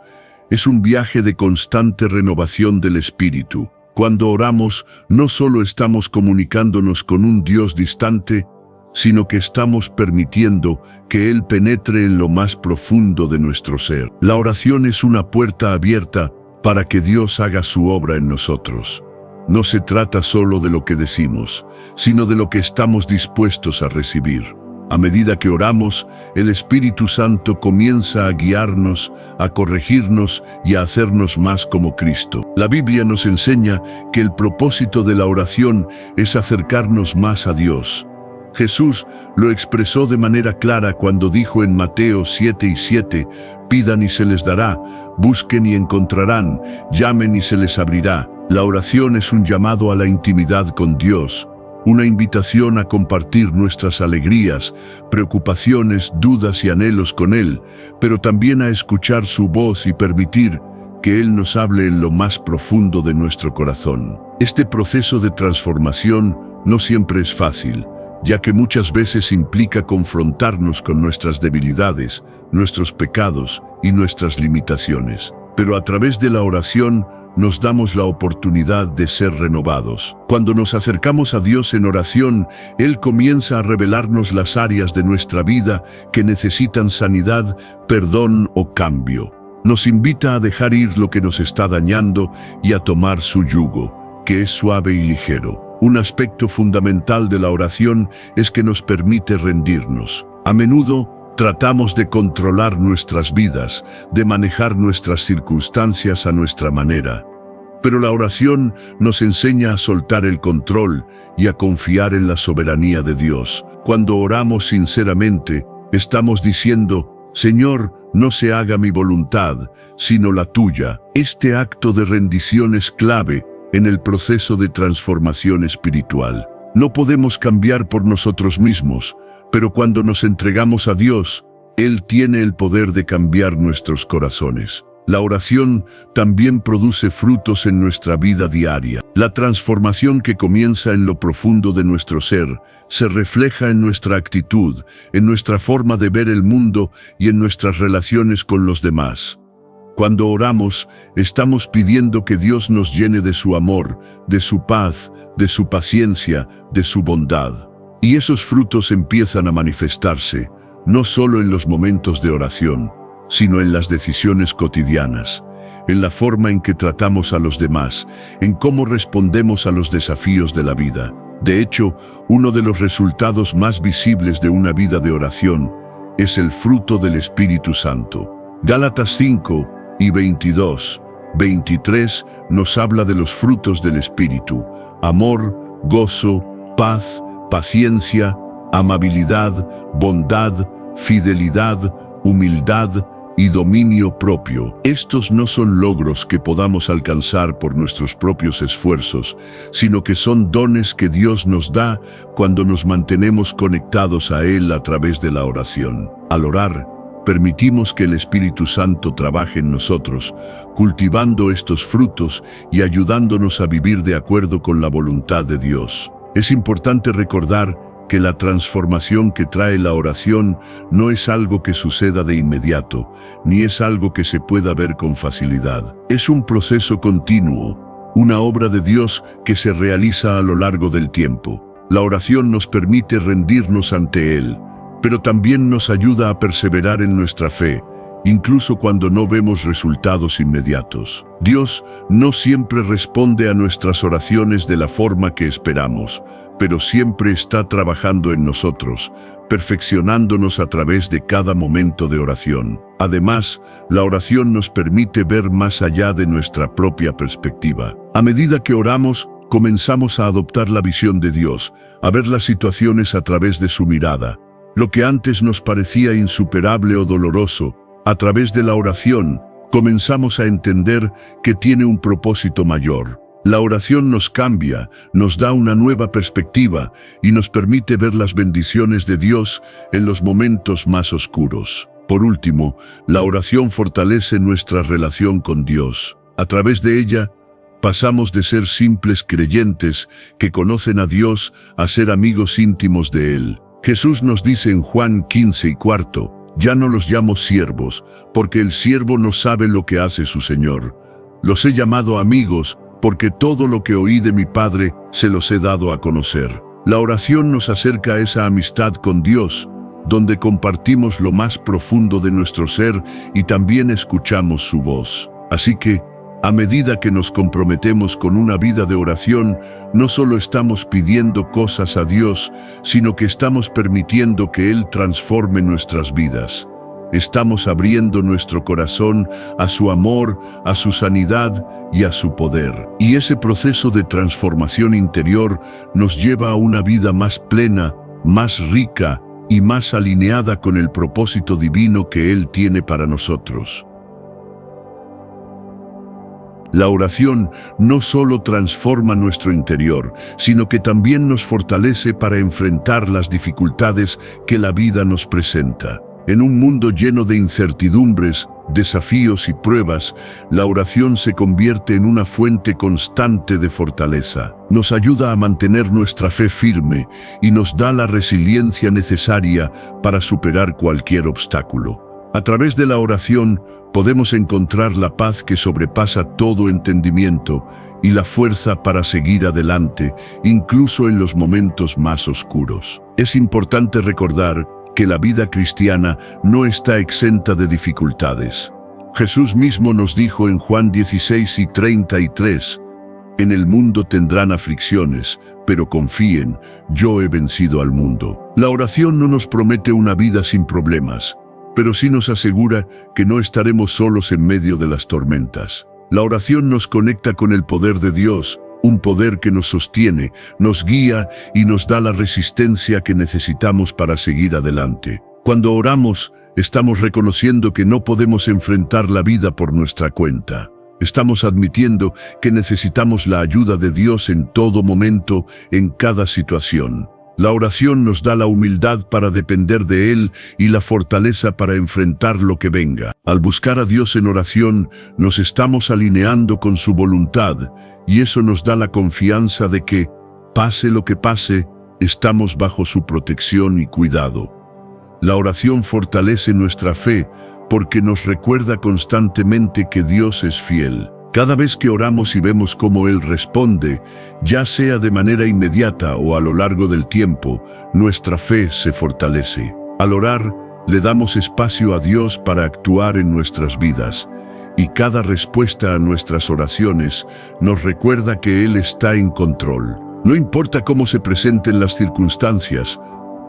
Es un viaje de constante renovación del espíritu. Cuando oramos, no solo estamos comunicándonos con un Dios distante, sino que estamos permitiendo que Él penetre en lo más profundo de nuestro ser. La oración es una puerta abierta para que Dios haga su obra en nosotros. No se trata solo de lo que decimos, sino de lo que estamos dispuestos a recibir. A medida que oramos, el Espíritu Santo comienza a guiarnos, a corregirnos y a hacernos más como Cristo. La Biblia nos enseña que el propósito de la oración es acercarnos más a Dios. Jesús lo expresó de manera clara cuando dijo en Mateo 7:7, «Pidan y se les dará, busquen y encontrarán, llamen y se les abrirá». La oración es un llamado a la intimidad con Dios, una invitación a compartir nuestras alegrías, preocupaciones, dudas y anhelos con Él, pero también a escuchar su voz y permitir que Él nos hable en lo más profundo de nuestro corazón. Este proceso de transformación no siempre es fácil, ya que muchas veces implica confrontarnos con nuestras debilidades, nuestros pecados y nuestras limitaciones. Pero a través de la oración, nos damos la oportunidad de ser renovados. Cuando nos acercamos a Dios en oración, Él comienza a revelarnos las áreas de nuestra vida que necesitan sanidad, perdón o cambio. Nos invita a dejar ir lo que nos está dañando y a tomar su yugo, que es suave y ligero. Un aspecto fundamental de la oración es que nos permite rendirnos. A menudo, tratamos de controlar nuestras vidas, de manejar nuestras circunstancias a nuestra manera. Pero la oración nos enseña a soltar el control y a confiar en la soberanía de Dios. Cuando oramos sinceramente, estamos diciendo: Señor, no se haga mi voluntad, sino la tuya. Este acto de rendición es clave en el proceso de transformación espiritual. No podemos cambiar por nosotros mismos, pero cuando nos entregamos a Dios, Él tiene el poder de cambiar nuestros corazones. La oración también produce frutos en nuestra vida diaria. La transformación que comienza en lo profundo de nuestro ser se refleja en nuestra actitud, en nuestra forma de ver el mundo y en nuestras relaciones con los demás. Cuando oramos, estamos pidiendo que Dios nos llene de su amor, de su paz, de su paciencia, de su bondad. Y esos frutos empiezan a manifestarse, no solo en los momentos de oración, sino en las decisiones cotidianas, en la forma en que tratamos a los demás, en cómo respondemos a los desafíos de la vida. De hecho, uno de los resultados más visibles de una vida de oración es el fruto del Espíritu Santo. Gálatas 5 y 22, 23 nos habla de los frutos del Espíritu: amor, gozo, paz, paciencia, amabilidad, bondad, fidelidad, humildad y dominio propio. Estos no son logros que podamos alcanzar por nuestros propios esfuerzos, sino que son dones que Dios nos da cuando nos mantenemos conectados a Él a través de la oración. Al orar, permitimos que el Espíritu Santo trabaje en nosotros, cultivando estos frutos y ayudándonos a vivir de acuerdo con la voluntad de Dios. Es importante recordar que la transformación que trae la oración no es algo que suceda de inmediato, ni es algo que se pueda ver con facilidad. Es un proceso continuo, una obra de Dios que se realiza a lo largo del tiempo. La oración nos permite rendirnos ante Él, pero también nos ayuda a perseverar en nuestra fe, incluso cuando no vemos resultados inmediatos. Dios no siempre responde a nuestras oraciones de la forma que esperamos, pero siempre está trabajando en nosotros, perfeccionándonos a través de cada momento de oración. Además, la oración nos permite ver más allá de nuestra propia perspectiva. A medida que oramos, comenzamos a adoptar la visión de Dios, a ver las situaciones a través de su mirada. Lo que antes nos parecía insuperable o doloroso, a través de la oración, comenzamos a entender que tiene un propósito mayor. La oración nos cambia, nos da una nueva perspectiva y nos permite ver las bendiciones de Dios en los momentos más oscuros. Por último, la oración fortalece nuestra relación con Dios. A través de ella, pasamos de ser simples creyentes que conocen a Dios a ser amigos íntimos de Él. Jesús nos dice en Juan 15 y 4, «Ya no los llamo siervos, porque el siervo no sabe lo que hace su Señor. Los he llamado amigos, porque todo lo que oí de mi Padre se los he dado a conocer». La oración nos acerca a esa amistad con Dios, donde compartimos lo más profundo de nuestro ser y también escuchamos su voz. Así que, a medida que nos comprometemos con una vida de oración, no solo estamos pidiendo cosas a Dios, sino que estamos permitiendo que Él transforme nuestras vidas. Estamos abriendo nuestro corazón a su amor, a su sanidad y a su poder. Y ese proceso de transformación interior nos lleva a una vida más plena, más rica y más alineada con el propósito divino que Él tiene para nosotros. La oración no solo transforma nuestro interior, sino que también nos fortalece para enfrentar las dificultades que la vida nos presenta. En un mundo lleno de incertidumbres, desafíos y pruebas, la oración se convierte en una fuente constante de fortaleza. Nos ayuda a mantener nuestra fe firme y nos da la resiliencia necesaria para superar cualquier obstáculo. A través de la oración podemos encontrar la paz que sobrepasa todo entendimiento y la fuerza para seguir adelante, incluso en los momentos más oscuros. Es importante recordar que la vida cristiana no está exenta de dificultades. Jesús mismo nos dijo en Juan 16 y 33, «En el mundo tendrán aflicciones, pero confíen, yo he vencido al mundo». La oración no nos promete una vida sin problemas, pero sí nos asegura que no estaremos solos en medio de las tormentas. La oración nos conecta con el poder de Dios, un poder que nos sostiene, nos guía y nos da la resistencia que necesitamos para seguir adelante. Cuando oramos, estamos reconociendo que no podemos enfrentar la vida por nuestra cuenta. Estamos admitiendo que necesitamos la ayuda de Dios en todo momento, en cada situación. La oración nos da la humildad para depender de Él y la fortaleza para enfrentar lo que venga. Al buscar a Dios en oración, nos estamos alineando con su voluntad, y eso nos da la confianza de que, pase lo que pase, estamos bajo su protección y cuidado. La oración fortalece nuestra fe porque nos recuerda constantemente que Dios es fiel. Cada vez que oramos y vemos cómo Él responde, ya sea de manera inmediata o a lo largo del tiempo, nuestra fe se fortalece. Al orar, le damos espacio a Dios para actuar en nuestras vidas, y cada respuesta a nuestras oraciones nos recuerda que Él está en control. No importa cómo se presenten las circunstancias,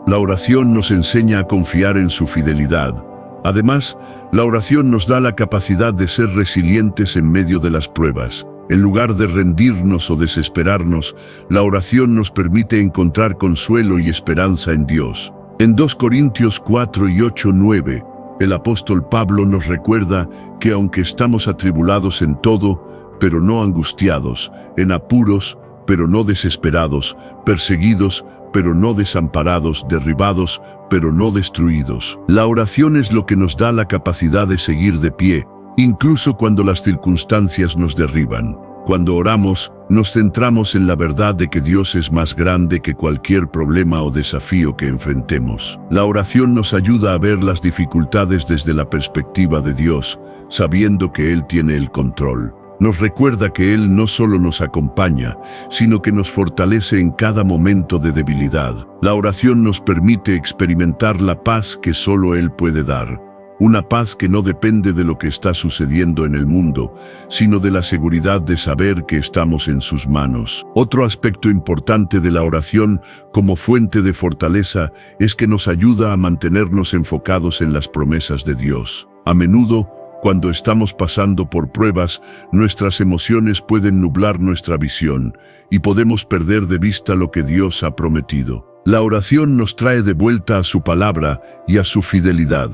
la oración nos enseña a confiar en su fidelidad. Además, la oración nos da la capacidad de ser resilientes en medio de las pruebas. En lugar de rendirnos o desesperarnos, la oración nos permite encontrar consuelo y esperanza en Dios. En 2 Corintios 4 y 8-9, el apóstol Pablo nos recuerda que aunque estamos atribulados en todo, pero no angustiados, en apuros, pero no desesperados, perseguidos, pero no desamparados, derribados, pero no destruidos. La oración es lo que nos da la capacidad de seguir de pie, incluso cuando las circunstancias nos derriban. Cuando oramos, nos centramos en la verdad de que Dios es más grande que cualquier problema o desafío que enfrentemos. La oración nos ayuda a ver las dificultades desde la perspectiva de Dios, sabiendo que Él tiene el control. Nos recuerda que Él no solo nos acompaña, sino que nos fortalece en cada momento de debilidad. La oración nos permite experimentar la paz que solo Él puede dar. Una paz que no depende de lo que está sucediendo en el mundo, sino de la seguridad de saber que estamos en sus manos. Otro aspecto importante de la oración como fuente de fortaleza es que nos ayuda a mantenernos enfocados en las promesas de Dios. A menudo, cuando estamos pasando por pruebas, nuestras emociones pueden nublar nuestra visión y podemos perder de vista lo que Dios ha prometido. La oración nos trae de vuelta a su palabra y a su fidelidad.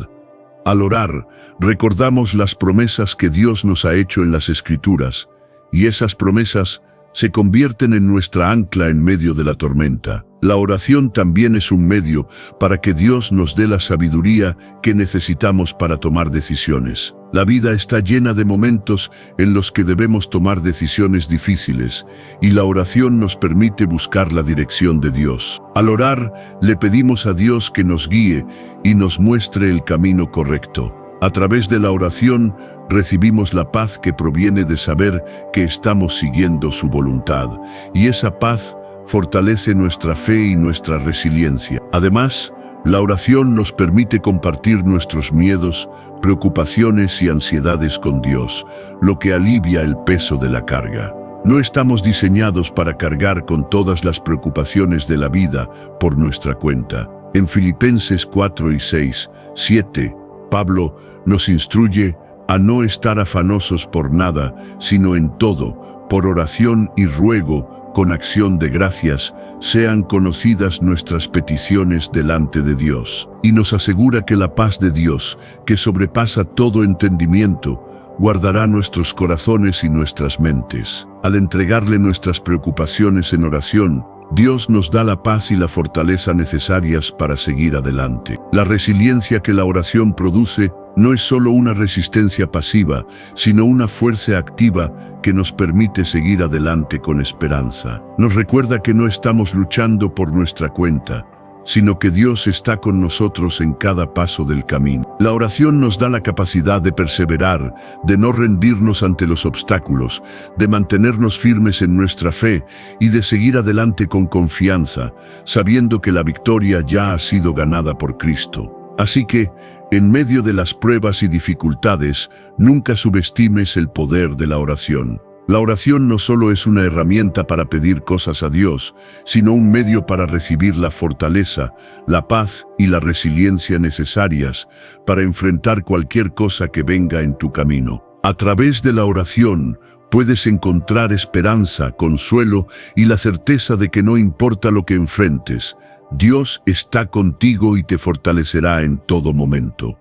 Al orar, recordamos las promesas que Dios nos ha hecho en las Escrituras, y esas promesas se convierten en nuestra ancla en medio de la tormenta. La oración también es un medio para que Dios nos dé la sabiduría que necesitamos para tomar decisiones. La vida está llena de momentos en los que debemos tomar decisiones difíciles, y la oración nos permite buscar la dirección de Dios. Al orar, le pedimos a Dios que nos guíe y nos muestre el camino correcto. A través de la oración, recibimos la paz que proviene de saber que estamos siguiendo su voluntad, y esa paz fortalece nuestra fe y nuestra resiliencia. Además, la oración nos permite compartir nuestros miedos, preocupaciones y ansiedades con Dios, lo que alivia el peso de la carga. No estamos diseñados para cargar con todas las preocupaciones de la vida por nuestra cuenta. En Filipenses 4 y 6, 7, Pablo nos instruye a no estar afanosos por nada, sino en todo, por oración y ruego, con acción de gracias, sean conocidas nuestras peticiones delante de Dios. Y nos asegura que la paz de Dios, que sobrepasa todo entendimiento, guardará nuestros corazones y nuestras mentes. Al entregarle nuestras preocupaciones en oración, Dios nos da la paz y la fortaleza necesarias para seguir adelante. La resiliencia que la oración produce no es solo una resistencia pasiva, sino una fuerza activa que nos permite seguir adelante con esperanza. Nos recuerda que no estamos luchando por nuestra cuenta, sino que Dios está con nosotros en cada paso del camino. La oración nos da la capacidad de perseverar, de no rendirnos ante los obstáculos, de mantenernos firmes en nuestra fe y de seguir adelante con confianza, sabiendo que la victoria ya ha sido ganada por Cristo. Así que, en medio de las pruebas y dificultades, nunca subestimes el poder de la oración. La oración no solo es una herramienta para pedir cosas a Dios, sino un medio para recibir la fortaleza, la paz y la resiliencia necesarias para enfrentar cualquier cosa que venga en tu camino. A través de la oración puedes encontrar esperanza, consuelo y la certeza de que no importa lo que enfrentes, Dios está contigo y te fortalecerá en todo momento.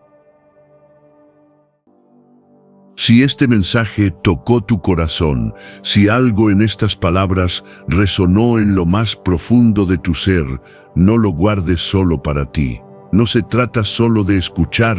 Si este mensaje tocó tu corazón, si algo en estas palabras resonó en lo más profundo de tu ser, no lo guardes solo para ti. No se trata solo de escuchar,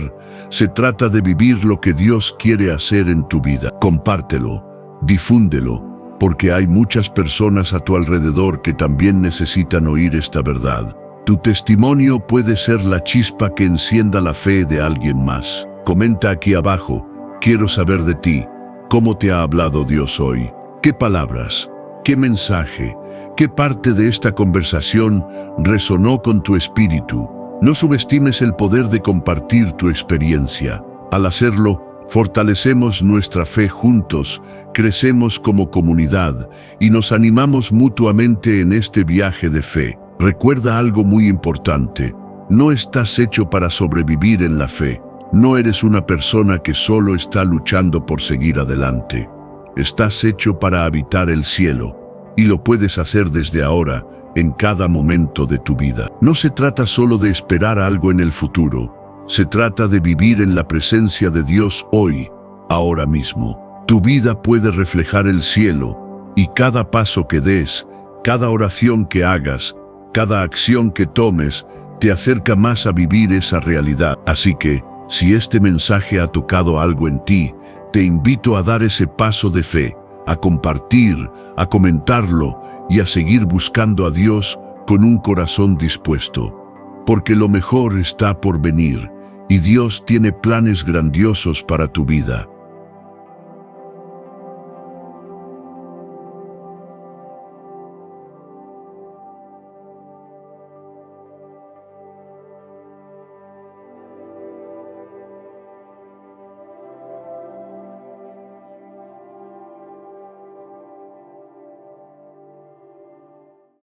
se trata de vivir lo que Dios quiere hacer en tu vida. Compártelo, difúndelo, porque hay muchas personas a tu alrededor que también necesitan oír esta verdad. Tu testimonio puede ser la chispa que encienda la fe de alguien más. Comenta aquí abajo. Quiero saber de ti, ¿cómo te ha hablado Dios hoy? ¿Qué palabras? ¿Qué mensaje? ¿Qué parte de esta conversación resonó con tu espíritu? No subestimes el poder de compartir tu experiencia. Al hacerlo, fortalecemos nuestra fe juntos, crecemos como comunidad y nos animamos mutuamente en este viaje de fe. Recuerda algo muy importante. No estás hecho para sobrevivir en la fe. No eres una persona que solo está luchando por seguir adelante. Estás hecho para habitar el cielo, y lo puedes hacer desde ahora, en cada momento de tu vida. No se trata solo de esperar algo en el futuro, se trata de vivir en la presencia de Dios hoy, ahora mismo. Tu vida puede reflejar el cielo, y cada paso que des, cada oración que hagas, cada acción que tomes, te acerca más a vivir esa realidad. Así que, si este mensaje ha tocado algo en ti, te invito a dar ese paso de fe, a compartir, a comentarlo y a seguir buscando a Dios con un corazón dispuesto. Porque lo mejor está por venir y Dios tiene planes grandiosos para tu vida.